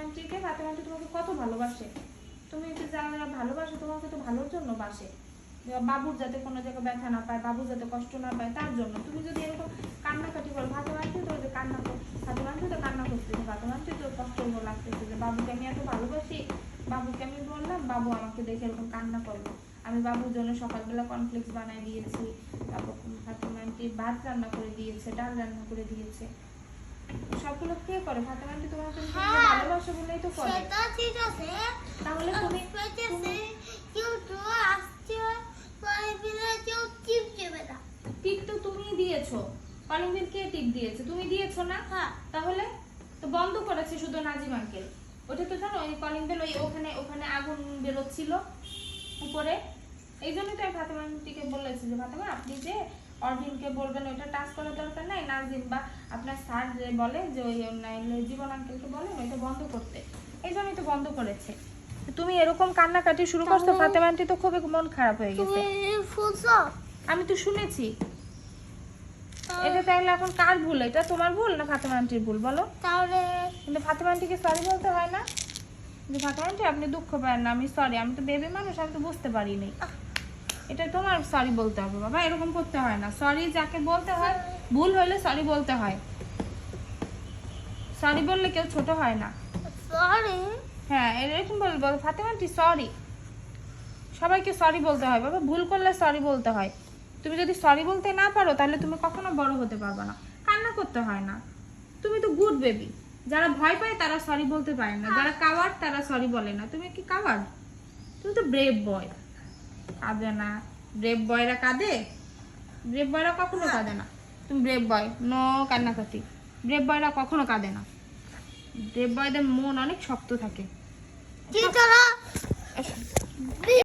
ফাতেমানটিকে, ফাতেমানটি তোমাকে কত ভালোবাসে, তুমি তো যারা ভালোবাসে তোমাকে তো ভালোর জন্য বাসে, বাবুর যাতে কোনো জায়গায় ব্যথা না পায়, বাবু যাতে কষ্ট না পায় তার জন্য। তুমি যদি এরকম কান্নাকাটি করো, ফাতেমানটি তো কান্না ফাতেমানটি তো কান্না করতেছে, ফাতেমানটি তো কষ্ট লাগতেছে যে বাবুকে আমি এত ভালোবাসি, বাবুকে আমি বললাম বাবু আমাকে দেখে এরকম কান্না করলো, আমি বাবুর জন্য সকালবেলা কর্নফ্লেক্স বানাই দিয়েছি, তারপর ফাতেমানটি ভাত রান্না করে দিয়েছে, ডাল রান্না করে দিয়েছে, সবগুলো কে করে? ফাতেমানটি তোমাকে ভালোবাসে বলেই তো করে। সেটা ঠিক আছে, তাহলে তুমি কেউ তো আসছে কলিংবেলে, কেউ টিপ দেবে না। টিপ তো তুমিই দিয়েছো, কলিং বেল কে টিপ দিয়েছে? তুমি দিয়েছো না? হ্যাঁ। তাহলে তো বন্ধ করেছে শুধু নাজিম আঙ্কেল। ওটা তো জানো ওই কলিং বেল ওই ওখানে আগুন বেরোচ্ছিল উপরে, এই জন্যই তো আমি ফাতেমা আন্টিকে বলেছি যে ফাতেমা আপনি যে অরবিনকে বলবেন ওইটা টাচ করার দরকার নাই, নাজিম বা আপনার স্যার যে বলে যে ওই জীবন আঙ্কেলকে বলেন ওইটা বন্ধ করতে, এই জন্যই তো বন্ধ করেছে। তুমি এরকম কান্নাকাটি শুরু করছো, ফাতেমা আন্টি তো খুবই মন খারাপ হয়ে গেছে। তুমি ফুলছো? আমি তো শুনেছি। এটা তাহলে এখন কার ভুল? এটা তোমার ভুল না ফাতেমা আন্টির ভুল বলো? তাহলে কিন্তু ফাতেমা আন্টিকে সরি বলতে হয় না যে ফাতেমা আন্টি আপনি দুঃখ পান না, আমি সরি, আমি তো বেবি মানুষ, আমি তো বুঝতে পারিনি। এটা তোমার সরি বলতে হবে বাবা, এরকম করতে হয় না। সরি যাকে বলতে হয়, ভুল হলে সরি বলতে হয়, সরি বললে কেউ ছোট হয় না। সরি। হ্যাঁ এরকম বলবো ফাতেমা আন্টি সরি, সবাইকে সরি বলতে হয় বাবা, ভুল করলে সরি বলতে হয়। তুমি যদি সরি বলতে না পারো তাহলে তুমি কখনো বড় হতে পারবে না। কান্না করতে হয় না, তুমি তো গুড বেবি। যারা ভয় পায় তারা সরি বলতে পারে না, যারা কাওয়ার্ড তারা সরি বলে না। তুমি কি কাওয়ার্ড? তুমি তো ব্রেভ বয়। কাঁদে না, ব্রেভ বয়রা কাঁদে? ব্রেভ বয়রা কখনো কাঁদে না। তুমি ব্রেভ বয়, নো কান্নাকাটি। ব্রেভ বয়রা কখনো কাঁদে না, ব্রেভ বয়দের মন অনেক শক্ত থাকে। কি করা?